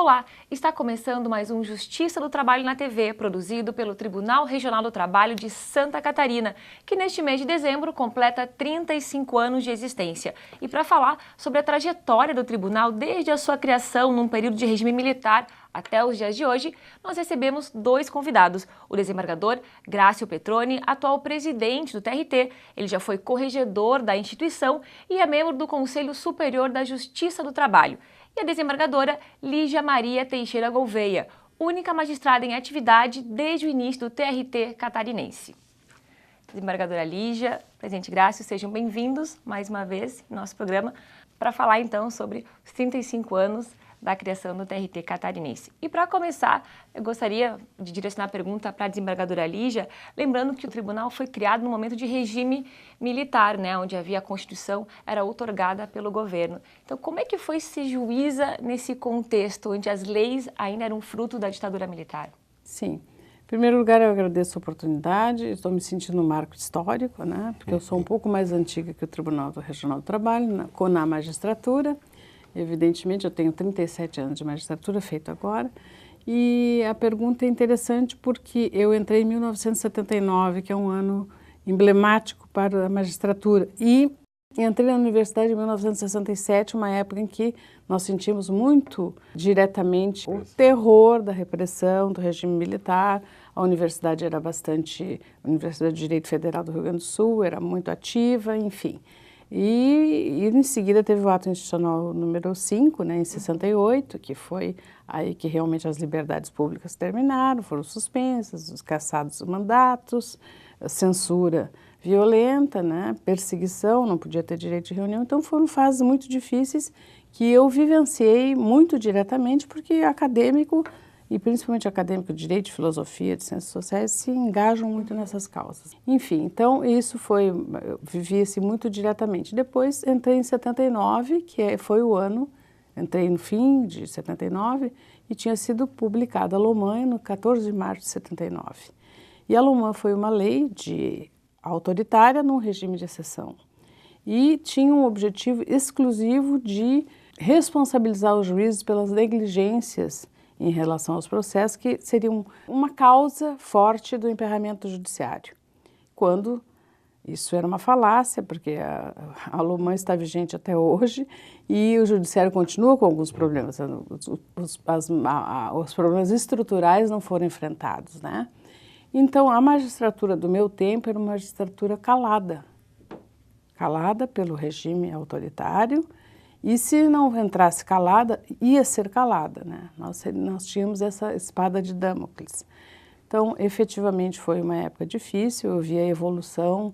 Olá, está começando mais um Justiça do Trabalho na TV, produzido pelo Tribunal Regional do Trabalho de Santa Catarina, que neste mês de dezembro completa 35 anos de existência. E para falar sobre a trajetória do tribunal desde a sua criação num período de regime militar até os dias de hoje, nós recebemos dois convidados, o desembargador Grácio Petroni, atual presidente do TRT, ele já foi corregedor da instituição e é membro do Conselho Superior da Justiça do Trabalho, e a desembargadora Lígia Maria Teixeira Gouveia, única magistrada em atividade desde o início do TRT catarinense. Desembargadora Lígia, presidente Grácio, sejam bem-vindos mais uma vez em nosso programa para falar então sobre os 35 anos da criação do TRT catarinense. E para começar, eu gostaria de direcionar a pergunta para a desembargadora Lígia, lembrando que o tribunal foi criado no momento de regime militar, né, onde havia a Constituição, era outorgada pelo governo. Então, como é que foi ser juíza nesse contexto, onde as leis ainda eram fruto da ditadura militar? Sim. Em primeiro lugar, eu agradeço a oportunidade, estou me sentindo um marco histórico, né, porque eu sou um pouco mais antiga que o Tribunal Regional do Trabalho, na magistratura. Evidentemente, eu tenho 37 anos de magistratura, feito agora, e a pergunta é interessante porque eu entrei em 1979, que é um ano emblemático para a magistratura, e entrei na universidade em 1967, uma época em que nós sentimos muito diretamente o terror da repressão, do regime militar. A universidade era bastante, a Universidade de Direito Federal do Rio Grande do Sul era muito ativa, enfim. E em seguida teve o ato institucional número 5, né, em 68, que foi aí que realmente as liberdades públicas terminaram, foram suspensas, os cassados os mandatos, censura violenta, né, perseguição, não podia ter direito de reunião. Então foram fases muito difíceis que eu vivenciei muito diretamente, porque acadêmico, e principalmente acadêmico de direito, de filosofia, de ciências sociais, se engajam muito nessas causas. Enfim, então isso foi, eu vivi-se muito diretamente. Depois entrei em 79, foi o ano, entrei no fim de 79 e tinha sido publicada a LOMAN no 14 de março de 79. E a LOMAN foi uma lei autoritária num regime de exceção e tinha um objetivo exclusivo de responsabilizar os juízes pelas negligências em relação aos processos, que seriam uma causa forte do emperramento judiciário. Quando isso era uma falácia, porque a LOMAN está vigente até hoje e o judiciário continua com alguns problemas. Os problemas estruturais não foram enfrentados, né? Então, a magistratura do meu tempo era uma magistratura calada pelo regime autoritário. E se não entrasse calada, ia ser calada, né? Nós tínhamos essa espada de Damocles. Então, efetivamente, foi uma época difícil, eu vi a evolução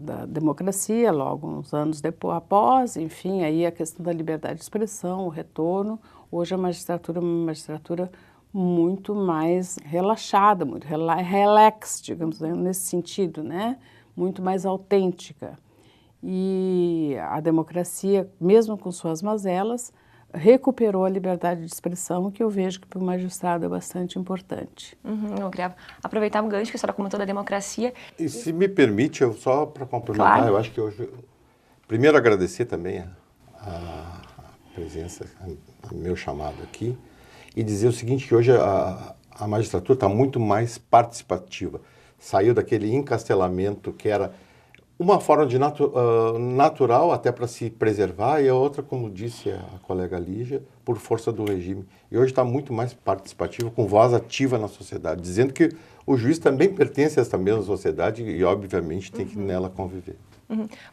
da democracia logo uns anos após, enfim, aí a questão da liberdade de expressão, o retorno. Hoje a magistratura é uma magistratura muito mais relaxada, muito relax, digamos, nesse sentido, né? Muito mais autêntica. E a democracia, mesmo com suas mazelas, recuperou a liberdade de expressão, que eu vejo que para o magistrado é bastante importante. Eu queria aproveitar um gancho que a senhora comentou da democracia. E se me permite, eu só para complementar, claro. Eu acho que hoje... Primeiro agradecer também a presença, o meu chamado aqui, e dizer o seguinte, que hoje a magistratura está muito mais participativa. Saiu daquele encastelamento que era uma forma de natural até para se preservar, e a outra, como disse a colega Lígia, por força do regime. E hoje está muito mais participativo, com voz ativa na sociedade, dizendo que o juiz também pertence a essa mesma sociedade e, obviamente, tem que nela conviver.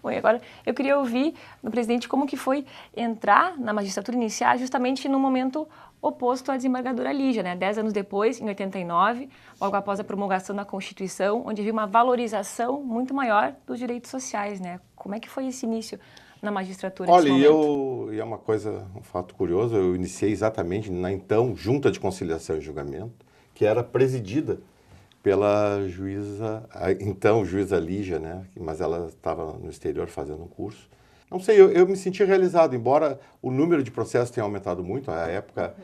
Bom, e agora eu queria ouvir do presidente como que foi entrar na magistratura, iniciar justamente no momento oposto à desembargadora Lígia, né? 10 anos depois, em 89, logo após a promulgação da Constituição, onde havia uma valorização muito maior dos direitos sociais, né? Como é que foi esse início na magistratura? Olha, e é uma coisa, um fato curioso, eu iniciei exatamente na então Junta de Conciliação e Julgamento, que era presidida pela juíza, então juíza Lígia, né? Mas ela estava no exterior fazendo um curso. Não sei, eu me senti realizado, embora o número de processos tenha aumentado muito. À época,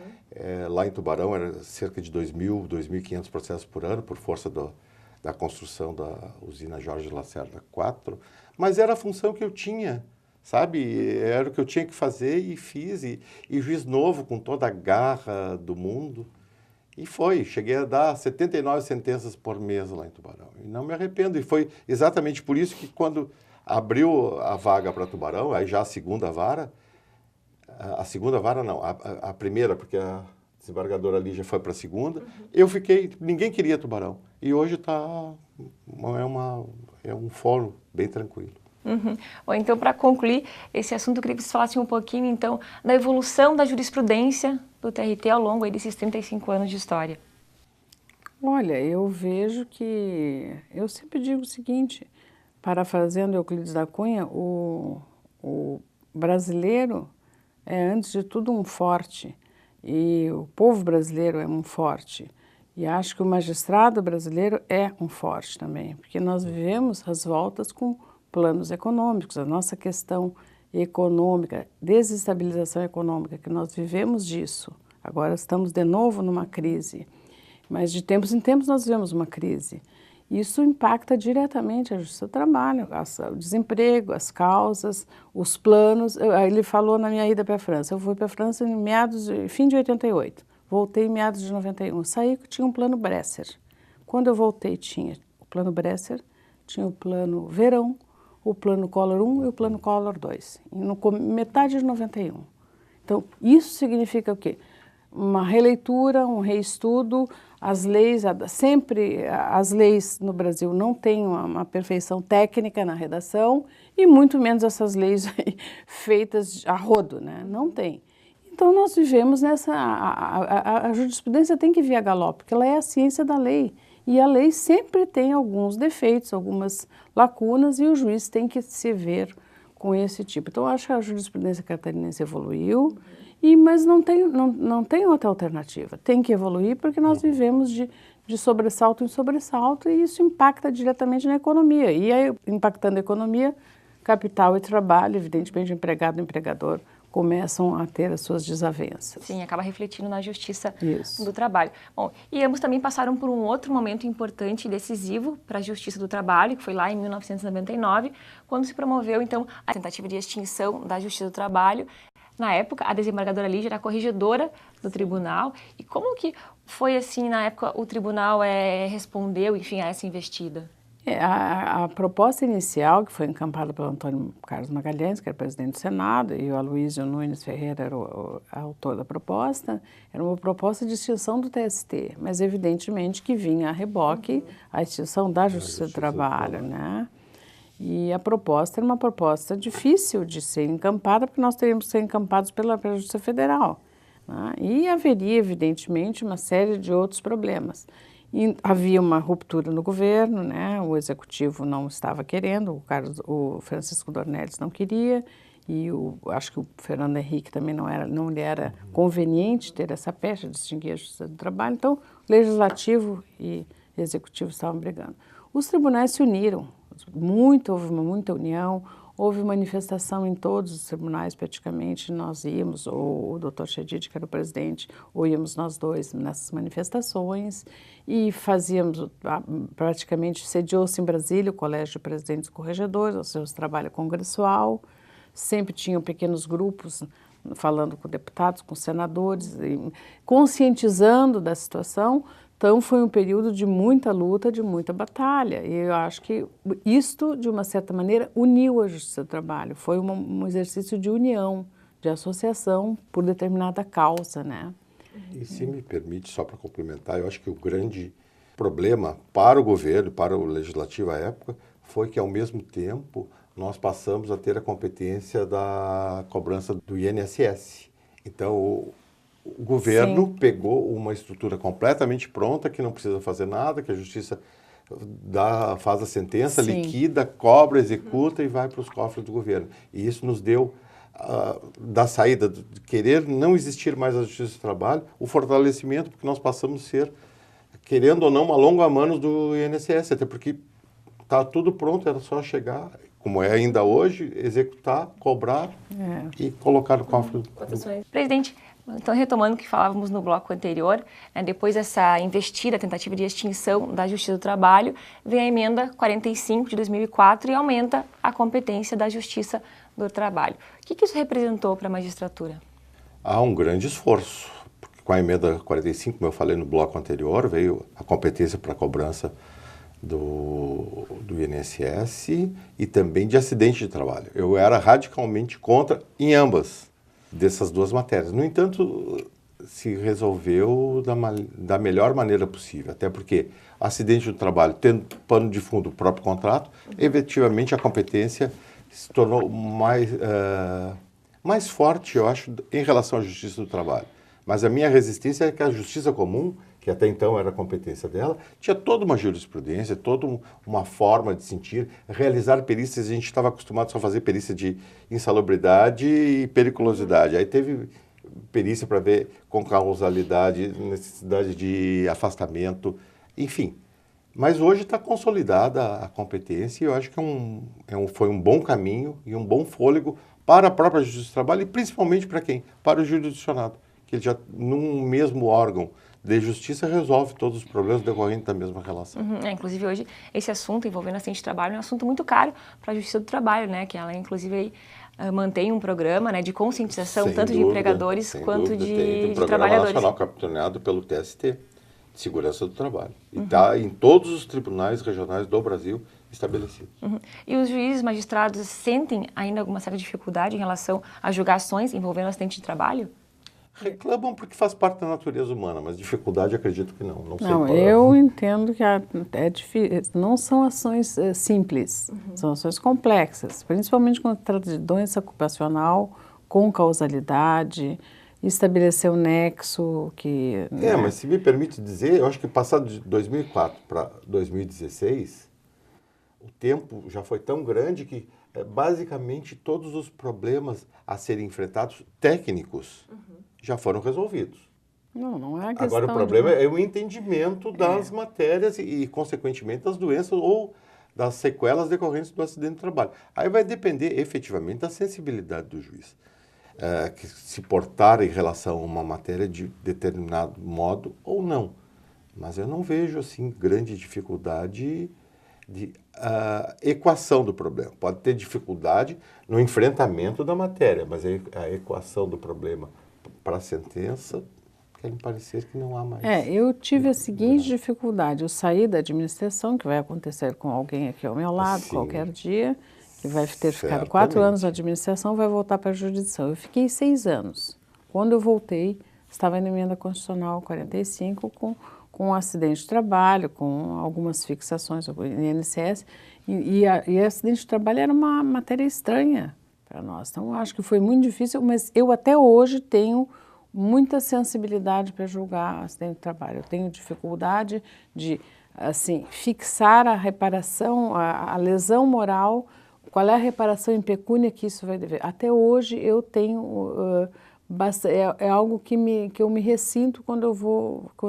lá em Tubarão, era cerca de 2.000, 2.500 processos por ano, por força da construção da usina Jorge Lacerda 4. Mas era a função que eu tinha sabe? Era o que eu tinha que fazer e fiz. E juiz novo, com toda a garra do mundo. E cheguei a dar 79 sentenças por mês lá em Tubarão. E não me arrependo. E foi exatamente por isso que quando abriu a vaga para Tubarão, aí já a segunda vara não, a primeira, porque a desembargadora Lígia foi para a segunda, eu fiquei, ninguém queria Tubarão. E hoje é um fórum bem tranquilo. Uhum. Ou então, para concluir esse assunto, eu queria que vocês falassem um pouquinho, então, da evolução da jurisprudência do TRT ao longo aí desses 35 anos de história. Olha, eu vejo que... Eu sempre digo o seguinte, parafraseando Euclides da Cunha, o brasileiro é, antes de tudo, um forte, e o povo brasileiro é um forte. E acho que o magistrado brasileiro é um forte também, porque nós vivemos as voltas com planos econômicos, a nossa questão econômica, desestabilização econômica, que nós vivemos disso. Agora estamos de novo numa crise, mas de tempos em tempos nós vivemos uma crise. Isso impacta diretamente a justiça do trabalho, o desemprego, as causas, os planos. Ele falou na minha ida para a França. Eu fui para a França em fim de 88, voltei em meados de 91. Saí que tinha um plano Bresser. Quando eu voltei tinha o plano Bresser, tinha o plano Verão, o plano Collor 1 e o plano Collor 2, metade de 91. Então, isso significa o quê? Uma releitura, um reestudo, as leis no Brasil não têm uma perfeição técnica na redação e muito menos essas leis feitas a rodo, né? Não tem. Então nós vivemos a jurisprudência tem que vir a galope, porque ela é a ciência da lei e a lei sempre tem alguns defeitos, algumas lacunas e o juiz tem que se ver com esse tipo. Então eu acho que a jurisprudência catarinense evoluiu. Mas não tem outra alternativa. Tem que evoluir porque nós vivemos de sobressalto em sobressalto e isso impacta diretamente na economia. E aí, impactando a economia, capital e trabalho, evidentemente, empregado e empregador começam a ter as suas desavenças. Sim, acaba refletindo na justiça do trabalho. Bom, e ambos também passaram por um outro momento importante e decisivo para a justiça do trabalho, que foi lá em 1999, quando se promoveu, então, a tentativa de extinção da justiça do trabalho. Na época, a desembargadora Lígia era corregedora do tribunal. E como que foi assim, na época, o tribunal respondeu, enfim, a essa investida? A proposta inicial, que foi encampada pelo Antônio Carlos Magalhães, que era presidente do Senado, e o Aloysio Nunes Ferreira era o autor da proposta, era uma proposta de extinção do TST, mas evidentemente que vinha a reboque a extinção da Justiça do Trabalho, né? E a proposta era uma proposta difícil de ser encampada, porque nós teríamos que ser encampados pela Justiça Federal, né? E haveria, evidentemente, uma série de outros problemas. E havia uma ruptura no governo, né? O Executivo não estava querendo, o Francisco Dornelles não queria, e acho que o Fernando Henrique também não lhe era conveniente ter essa pecha, distinguir a Justiça do Trabalho. Então, Legislativo e Executivo estavam brigando. Os tribunais se uniram. Houve muita união, houve manifestação em todos os tribunais praticamente, nós íamos, ou o doutor Chedid, que era o presidente, ou íamos nós dois nessas manifestações e fazíamos, praticamente sediou-se em Brasília o Colégio de Presidentes e Corregedores, ou seja, o trabalho congressual, sempre tinham pequenos grupos falando com deputados, com senadores, conscientizando da situação. Então, foi um período de muita luta, de muita batalha. E eu acho que isto, de uma certa maneira, uniu a Justiça do Trabalho. Foi um exercício de união, de associação por determinada causa, né? E se me permite, só para complementar, eu acho que o grande problema para o governo, para o legislativo à época, foi que, ao mesmo tempo, nós passamos a ter a competência da cobrança do INSS. Então, o governo pegou uma estrutura completamente pronta, que não precisa fazer nada, que a justiça faz a sentença, liquida, cobra, executa e vai para os cofres do governo. E isso nos deu, da saída de querer não existir mais a justiça do trabalho, o fortalecimento, porque nós passamos a ser, querendo ou não, uma longa manos do INSS, até porque está tudo pronto, era só chegar, como é ainda hoje, executar, cobrar e colocar no cofre. Presidente, Então, retomando o que falávamos no bloco anterior, né, depois dessa investida, tentativa de extinção da Justiça do Trabalho, vem a emenda 45 de 2004 e aumenta a competência da Justiça do Trabalho. O que isso representou para a magistratura? Há um grande esforço, porque com a emenda 45, como eu falei no bloco anterior, veio a competência para a cobrança do INSS e também de acidente de trabalho. Eu era radicalmente contra em ambas dessas duas matérias. No entanto, se resolveu da melhor maneira possível, até porque acidente do trabalho, tendo pano de fundo o próprio contrato, efetivamente a competência se tornou mais forte, eu acho, em relação à Justiça do Trabalho. Mas a minha resistência é que a Justiça Comum, que até então era a competência dela, tinha toda uma jurisprudência, toda uma forma de sentir, realizar perícias. A gente estava acostumado só a fazer perícia de insalubridade e periculosidade. Aí teve perícia para ver com causalidade, necessidade de afastamento, enfim. Mas hoje está consolidada a competência e eu acho que foi um bom caminho e um bom fôlego para a própria Justiça do Trabalho e principalmente para quem? Para o jurisdicionado, que ele já, num mesmo órgão de justiça, resolve todos os problemas decorrentes da mesma relação. Inclusive, hoje, esse assunto envolvendo acidente de trabalho é um assunto muito caro para a Justiça do Trabalho, né? Que ela, inclusive, mantém um programa, né, de conscientização, tanto de empregadores quanto de programa trabalhadores. nacional capitaneado pelo TST, de Segurança do Trabalho. E está em todos os tribunais regionais do Brasil estabelecidos. E os juízes, magistrados, sentem ainda alguma certa dificuldade em relação a julgações envolvendo acidente de trabalho? Reclamam porque faz parte da natureza humana, mas dificuldade acredito que não. Não, eu entendo que é difícil, não são ações simples, são ações complexas, principalmente quando trata de doença ocupacional com causalidade, estabelecer o nexo que... Mas se me permite dizer, eu acho que passado de 2004 para 2016, o tempo já foi tão grande que basicamente todos os problemas a serem enfrentados, técnicos, já foram resolvidos. Não é questão. Agora o problema é o entendimento das matérias e, consequentemente, das doenças ou das sequelas decorrentes do acidente de trabalho. Aí vai depender, efetivamente, da sensibilidade do juiz. Que se portar em relação a uma matéria de determinado modo ou não. Mas eu não vejo, assim, grande dificuldade de equação do problema. Pode ter dificuldade no enfrentamento da matéria, mas a equação do problema para a sentença, quer me parecer que não há mais. Eu tive a seguinte dificuldade. Eu saí da administração, que vai acontecer com alguém aqui ao meu lado, qualquer dia, que vai ter ficado 4 anos na administração, vai voltar para a jurisdição. Eu fiquei 6 anos. Quando eu voltei, estava na emenda constitucional 45 com um acidente de trabalho, com algumas fixações do INSS, e acidente de trabalho era uma matéria estranha para nós. Então, acho que foi muito difícil, mas eu até hoje tenho muita sensibilidade para julgar acidente de trabalho. Eu tenho dificuldade de, assim, fixar a reparação, a lesão moral, qual é a reparação em pecúnia que isso vai dever. Até hoje eu tenho... é algo que eu me ressinto quando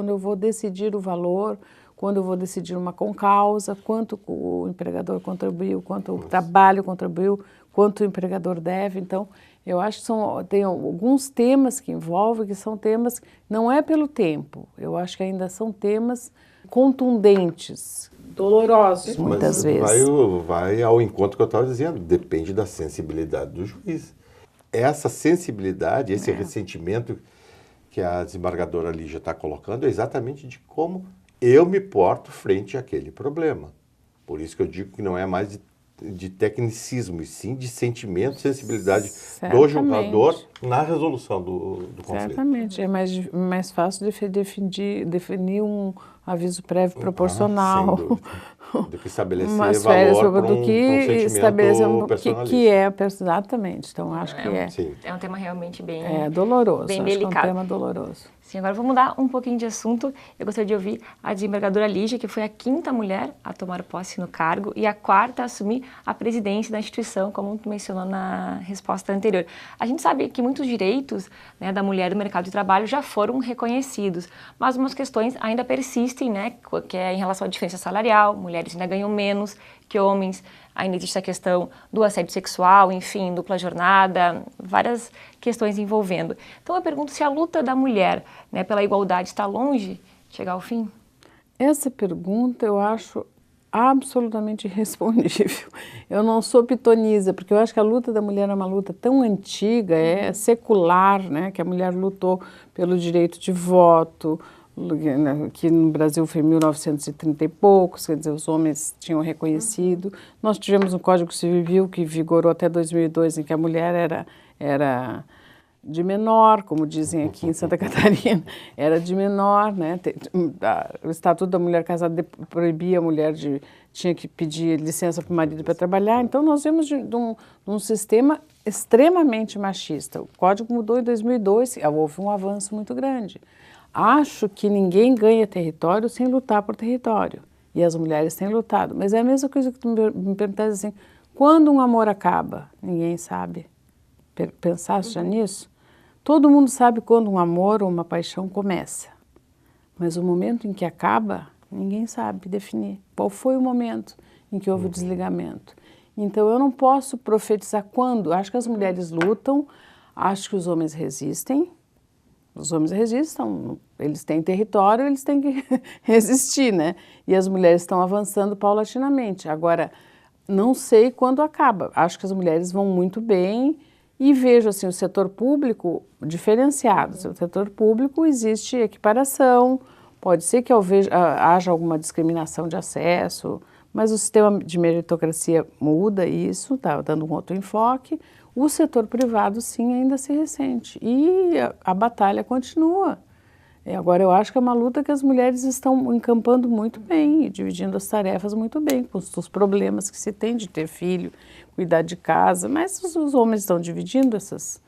eu vou decidir o valor, quando eu vou decidir uma concausa, quanto o empregador contribuiu, quanto o trabalho contribuiu, quanto o empregador deve. Então, eu acho que tem alguns temas que envolvem, que são temas, não é pelo tempo, eu acho que ainda são temas contundentes, dolorosos muitas vezes. Vai ao encontro que eu estava dizendo, depende da sensibilidade do juiz. Essa sensibilidade, esse ressentimento que a desembargadora Lígia está colocando é exatamente de como eu me porto frente àquele problema. Por isso que eu digo que não é mais de tecnicismo, e sim de sentimento, sensibilidade do julgador na resolução do conflito. Exatamente. É mais fácil definir um aviso prévio proporcional. Sem dúvida. Do que estabelecer umas valor para do que estabelecer personalista. Exatamente. Então, acho que é. Sim. É um tema realmente bem doloroso. Bem acho delicado. Que é um tema doloroso. Sim, agora vou mudar um pouquinho de assunto. Eu gostaria de ouvir a desembargadora Lígia, que foi a 5ª mulher a tomar posse no cargo e a 4ª a assumir a presidência da instituição, como tu mencionou na resposta anterior. A gente sabe que muitos direitos, né, da mulher do mercado de trabalho já foram reconhecidos, mas umas questões ainda persistem, né, que é em relação à diferença salarial, mulheres mulheres ainda ganham menos que homens, ainda existe a questão do assédio sexual, enfim, dupla jornada, várias questões envolvendo. Então eu pergunto se a luta da mulher, né, pela igualdade está longe de chegar ao fim? Essa pergunta eu acho absolutamente irrespondível. Eu não sou pitonisa, porque eu acho que a luta da mulher é uma luta tão antiga, é secular, né, que a mulher lutou pelo direito de voto, que no Brasil foi em 1930 e poucos, quer dizer, os homens tinham reconhecido. Nós tivemos um Código Civil que vigorou até 2002, em que a mulher era de menor, como dizem aqui em Santa Catarina, era de menor, né? O Estatuto da Mulher Casada proibia a mulher tinha que pedir licença para o marido para trabalhar. Então nós vemos de um sistema extremamente machista. O Código mudou em 2002, houve um avanço muito grande. Acho que ninguém ganha território sem lutar por território. E as mulheres têm lutado. Mas é a mesma coisa que tu me perguntaste assim, quando um amor acaba? Ninguém sabe. Pensaste já nisso? Todo mundo sabe quando um amor ou uma paixão começa. Mas o momento em que acaba, ninguém sabe definir. Qual foi o momento em que houve o desligamento? Então eu não posso profetizar quando. Acho que as mulheres lutam, acho que os homens resistem. Os homens resistem, eles têm território, eles têm que resistir, né? E as mulheres estão avançando paulatinamente. Agora, não sei quando acaba. Acho que as mulheres vão muito bem e vejo assim, o setor público diferenciado. No setor público existe equiparação, pode ser que haja alguma discriminação de acesso, mas o sistema de meritocracia muda isso, está dando um outro enfoque. O setor privado, sim, ainda se ressente. E a batalha continua. Agora, eu acho que é uma luta que as mulheres estão encampando muito bem, dividindo as tarefas muito bem, com os problemas que se tem de ter filho, cuidar de casa, mas os homens estão dividindo essas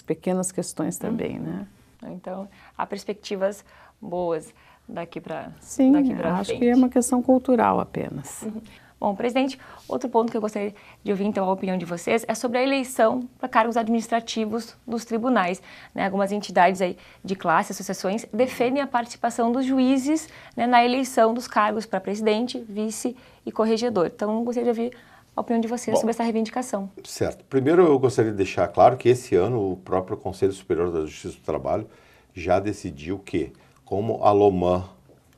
pequenas questões também, né? Então, há perspectivas boas daqui para frente. Sim, acho que é uma questão cultural apenas. Bom, presidente, outro ponto que eu gostaria de ouvir, então, a opinião de vocês é sobre a eleição para cargos administrativos dos tribunais. Né? Algumas entidades aí de classe, associações, defendem a participação dos juízes, né, na eleição dos cargos para presidente, vice e corregedor. Então, eu gostaria de ouvir a opinião de vocês sobre essa reivindicação. Certo. Primeiro, eu gostaria de deixar claro que esse ano o próprio Conselho Superior da Justiça do Trabalho já decidiu que, como a LOMAN,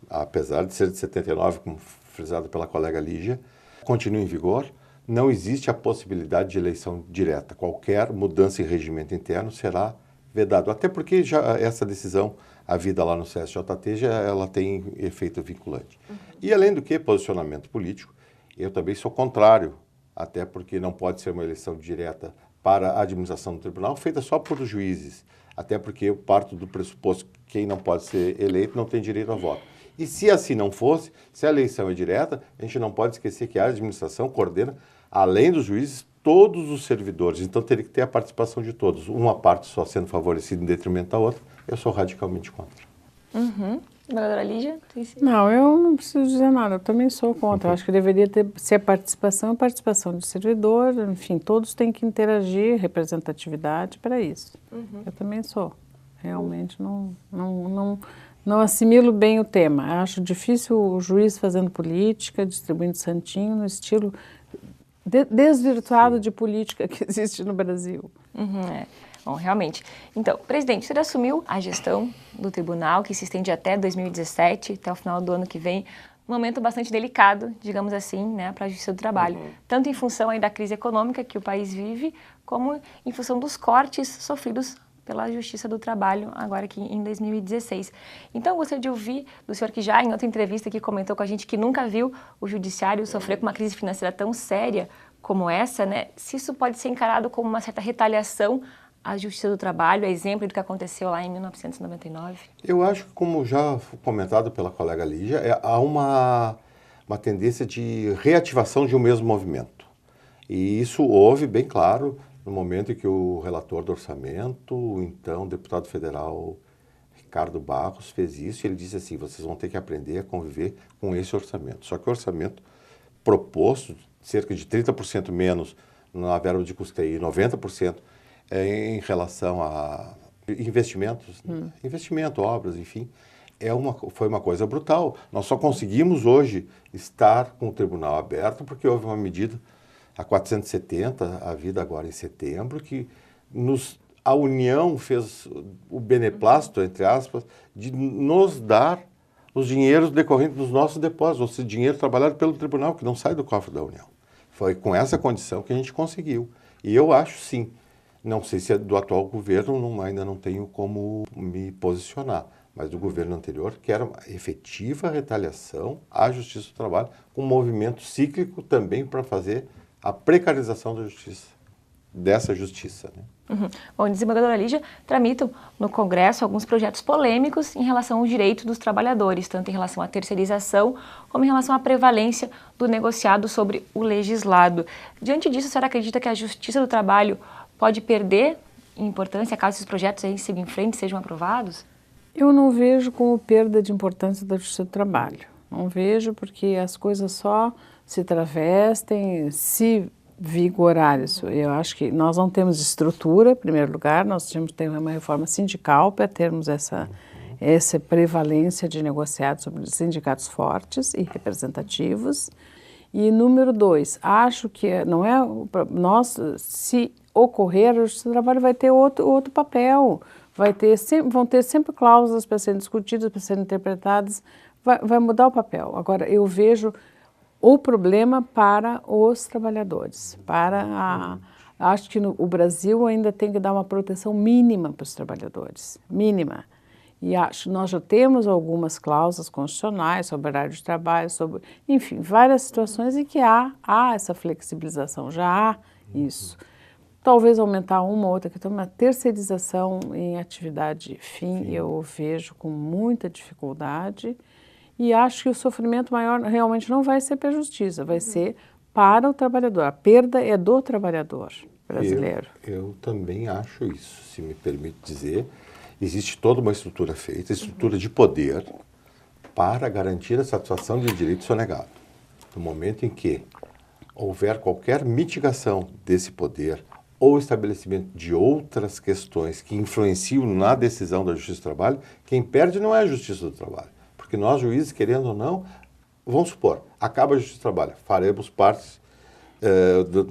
apesar de ser de 79, como frisado pela colega Lígia, continua em vigor, não existe a possibilidade de eleição direta. Qualquer mudança em regimento interno será vedado. Até porque já essa decisão, a vida lá no CSJT, ela tem efeito vinculante. E além do que, posicionamento político, eu também sou contrário, até porque não pode ser uma eleição direta para a administração do tribunal, feita só por juízes. Até porque eu parto do pressuposto que quem não pode ser eleito não tem direito a voto. E se assim não fosse, se a eleição é direta, a gente não pode esquecer que a administração coordena, além dos juízes, todos os servidores. Então teria que ter a participação de todos. Uma parte só sendo favorecida em detrimento da outra, eu sou radicalmente contra. Vereadora Lígia? Não, eu não preciso dizer nada, eu também sou contra. Acho que deveria ser a participação de servidor, enfim, todos têm que interagir, representatividade para isso. Eu também sou. Realmente não assimilo bem o tema. Acho difícil o juiz fazendo política, distribuindo santinho no estilo desvirtuado de política que existe no Brasil. Bom, realmente. Então, presidente, você assumiu a gestão do tribunal, que se estende até 2017, até o final do ano que vem, um momento bastante delicado, digamos assim, né, para a Justiça do Trabalho. Tanto em função aí da crise econômica que o país vive, como em função dos cortes sofridos pela Justiça do Trabalho, agora aqui em 2016. Então, eu gostaria de ouvir do senhor que já em outra entrevista aqui comentou com a gente que nunca viu o judiciário sofrer com uma crise financeira tão séria como essa, né? Se isso pode ser encarado como uma certa retaliação à Justiça do Trabalho, a exemplo do que aconteceu lá em 1999? Eu acho que, como já foi comentado pela colega Lígia, há uma tendência de reativação de um mesmo movimento. E isso houve, bem claro, no momento em que o relator do orçamento, o então deputado federal Ricardo Barros, fez isso, e ele disse assim, vocês vão ter que aprender a conviver com esse orçamento. Só que o orçamento proposto, cerca de 30% menos na verba de custeio e 90% em relação a investimentos, investimento, obras, enfim, foi uma coisa brutal. Nós só conseguimos hoje estar com o tribunal aberto porque houve uma medida, a 470, a vida agora em setembro, que a União fez o beneplácito, entre aspas, de nos dar os dinheiros decorrentes dos nossos depósitos, ou seja, dinheiro trabalhado pelo tribunal, que não sai do cofre da União. Foi com essa condição que a gente conseguiu. E eu acho, sim, não sei se é do atual governo, ainda não tenho como me posicionar, mas do governo anterior, que era uma efetiva retaliação à Justiça do Trabalho, com um movimento cíclico também para fazer a precarização da justiça, dessa justiça, né? Uhum. Bom, desembargadora Lígia, tramitam no Congresso alguns projetos polêmicos em relação aos direitos dos trabalhadores, tanto em relação à terceirização como em relação à prevalência do negociado sobre o legislado. Diante disso, a senhora acredita que a Justiça do Trabalho pode perder importância caso esses projetos aí sigam em frente, sejam aprovados? Eu não vejo como perda de importância da Justiça do Trabalho. Não vejo porque as coisas só se travestem, se vigorar isso. Eu acho que nós não temos estrutura, em primeiro lugar, nós temos que ter uma reforma sindical para termos essa prevalência de negociados sobre sindicatos fortes e representativos. E número 2, acho que não é se ocorrer, a Justiça do Trabalho vai ter outro papel, vão ter sempre cláusulas para serem discutidas, para serem interpretadas, vai mudar o papel. Agora, eu vejo o problema para os trabalhadores, acho que o Brasil ainda tem que dar uma proteção mínima para os trabalhadores, mínima. E nós já temos algumas cláusulas constitucionais sobre horário de trabalho, enfim, várias situações em que há essa flexibilização, já há isso. Talvez aumentar uma ou outra questão, mas terceirização em atividade fim eu vejo com muita dificuldade. E acho que o sofrimento maior realmente não vai ser para a justiça, vai ser para o trabalhador. A perda é do trabalhador brasileiro. Eu também acho isso, se me permite dizer. Existe toda uma estrutura feita, estrutura de poder, para garantir a satisfação de direito sonegado. No momento em que houver qualquer mitigação desse poder ou estabelecimento de outras questões que influenciam na decisão da Justiça do Trabalho, quem perde não é a Justiça do Trabalho. Porque nós, juízes, querendo ou não, vamos supor, acaba a Justiça do Trabalho, faremos parte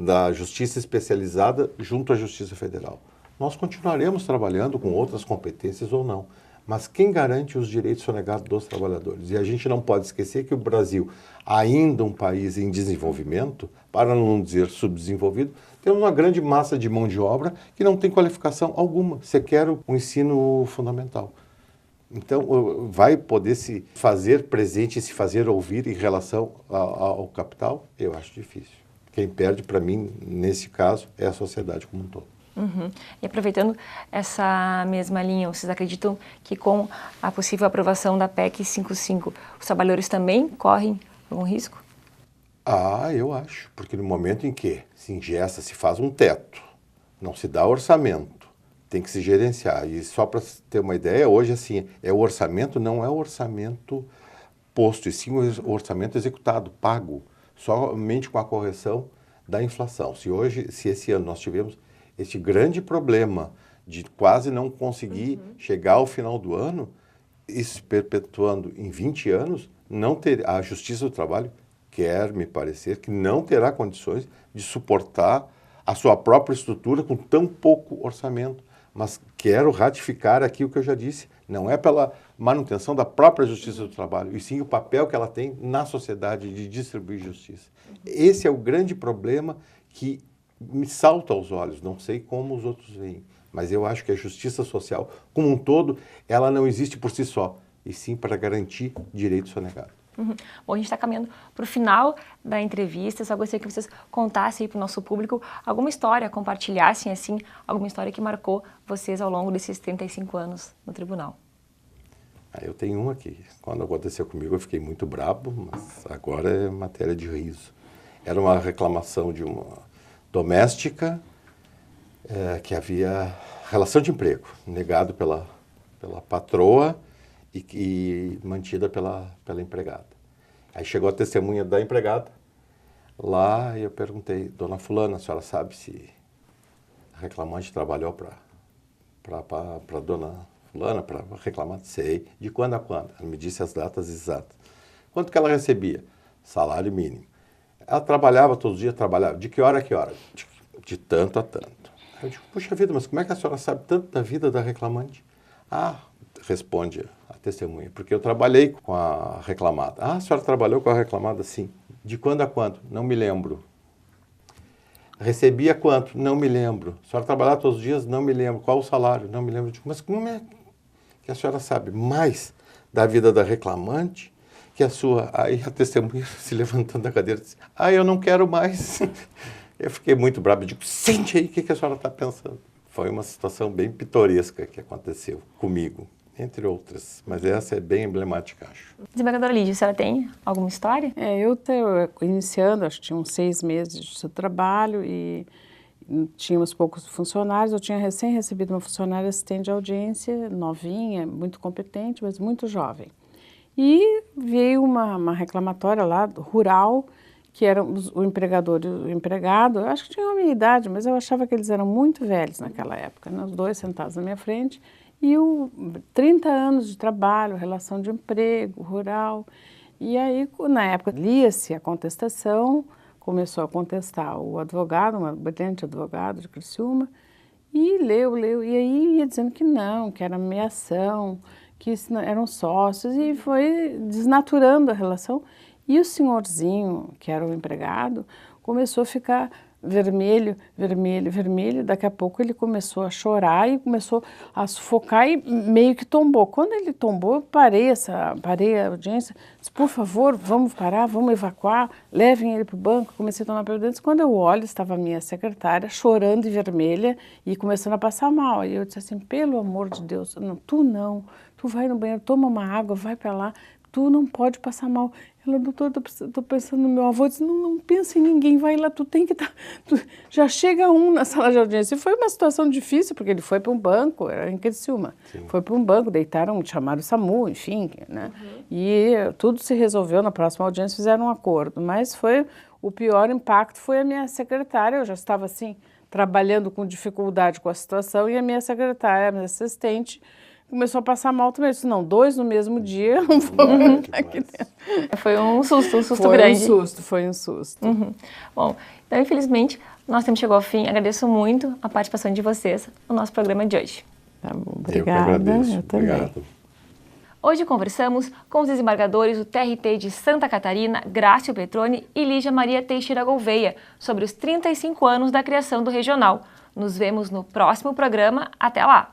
da Justiça especializada junto à Justiça Federal. Nós continuaremos trabalhando com outras competências ou não, mas quem garante os direitos sonegados dos trabalhadores? E a gente não pode esquecer que o Brasil, ainda um país em desenvolvimento, para não dizer subdesenvolvido, tem uma grande massa de mão de obra que não tem qualificação alguma, sequer o ensino fundamental. Então, vai poder se fazer presente e se fazer ouvir em relação ao capital? Eu acho difícil. Quem perde, para mim, nesse caso, é a sociedade como um todo. Uhum. E aproveitando essa mesma linha, vocês acreditam que com a possível aprovação da PEC 55, os trabalhadores também correm algum risco? Eu acho, porque no momento em que se ingesta, se faz um teto, não se dá orçamento, tem que se gerenciar. E só para ter uma ideia, hoje assim, o orçamento não é o orçamento posto, e sim o orçamento executado, pago, somente com a correção da inflação. Se esse ano nós tivemos este grande problema de quase não conseguir chegar ao final do ano, isso se perpetuando em 20 anos, a Justiça do Trabalho quer me parecer que não terá condições de suportar a sua própria estrutura com tão pouco orçamento. Mas quero ratificar aqui o que eu já disse, não é pela manutenção da própria Justiça do Trabalho, e sim o papel que ela tem na sociedade de distribuir justiça. Esse é o grande problema que me salta aos olhos, não sei como os outros veem, mas eu acho que a justiça social, como um todo, ela não existe por si só, e sim para garantir direitos sonegados. Uhum. Bom, a gente está caminhando para o final da entrevista, só gostaria que vocês contassem para o nosso público alguma história, compartilhassem assim, alguma história que marcou vocês ao longo desses 35 anos no tribunal. Eu tenho uma aqui. Quando aconteceu comigo eu fiquei muito brabo, mas agora é matéria de riso. Era uma reclamação de uma doméstica que havia relação de emprego, negado pela patroa e mantida pela empregada. Aí chegou a testemunha da empregada lá e eu perguntei, dona fulana, a senhora sabe se a reclamante trabalhou para dona fulana para reclamar? Sei. De quando a quando? Ela me disse as datas exatas. Quanto que ela recebia? Salário mínimo. Ela trabalhava todos os dias, trabalhava. De que hora a que hora? De tanto a tanto. Eu digo, puxa vida, mas como é que a senhora sabe tanto da vida da reclamante? Ah, responde a testemunha, porque eu trabalhei com a reclamada. Ah, a senhora trabalhou com a reclamada? Sim. De quando a quando? Não me lembro. Recebia quanto? Não me lembro. A senhora trabalhava todos os dias? Não me lembro. Qual o salário? Não me lembro. Eu digo, mas como é que a senhora sabe mais da vida da reclamante que a sua? Aí a testemunha se levantando da cadeira disse, eu não quero mais. Eu fiquei muito bravo, eu digo, sente aí o que a senhora está pensando. Foi uma situação bem pitoresca que aconteceu comigo, entre outras, mas essa é bem emblemática, acho. Desembargadora Lídia, a senhora tem alguma história? Eu iniciando, acho que tinha uns 6 meses de seu trabalho e tínhamos poucos funcionários, eu tinha recém recebido uma funcionária assistente de audiência, novinha, muito competente, mas muito jovem. E veio uma reclamatória lá, rural, que era o empregador e o empregado, eu acho que tinham a minha idade, mas eu achava que eles eram muito velhos naquela época, né? Os dois sentados na minha frente, e 30 anos de trabalho, relação de emprego, rural. E aí, na época, lia-se a contestação, começou a contestar o advogado, um brilhante advogado de Criciúma, e leu, e aí ia dizendo que não, que era ameação, que eram sócios, e foi desnaturando a relação. E o senhorzinho, que era o empregado, começou a ficar vermelho, daqui a pouco ele começou a chorar e começou a sufocar e meio que tombou. Quando ele tombou, eu parei a audiência, disse, por favor, vamos parar, vamos evacuar, levem ele para o banco, comecei a tomar providências. Quando eu olho, estava a minha secretária chorando e vermelha e começando a passar mal. E eu disse assim, pelo amor de Deus, não, tu vai no banheiro, toma uma água, vai para lá, tu não pode passar mal. Ela, doutor, estou pensando no meu avô. Eu disse, não pensa em ninguém, vai lá, tu tem que estar... Já chega na sala de audiência. E foi uma situação difícil, porque ele foi para um banco, era em Criciúma. Sim. Foi para um banco, chamaram o SAMU, enfim, né? Uhum. E tudo se resolveu, na próxima audiência fizeram um acordo. Mas o pior impacto foi a minha secretária. Eu já estava, assim, trabalhando com dificuldade com a situação, e a minha secretária, a minha assistente, começou a passar mal também. Eu disse, não, 2 no mesmo dia, não vou aguentar aqui dentro. Foi um susto grande. Foi um susto. Uhum. Bom, então, infelizmente, nosso tempo chegou ao fim. Agradeço muito a participação de vocês no nosso programa de hoje. Tá bom, obrigada. Eu que agradeço. Eu também. Obrigado. Hoje conversamos com os desembargadores do TRT de Santa Catarina, Grácio Petroni e Lígia Maria Teixeira Gouveia, sobre os 35 anos da criação do Regional. Nos vemos no próximo programa. Até lá!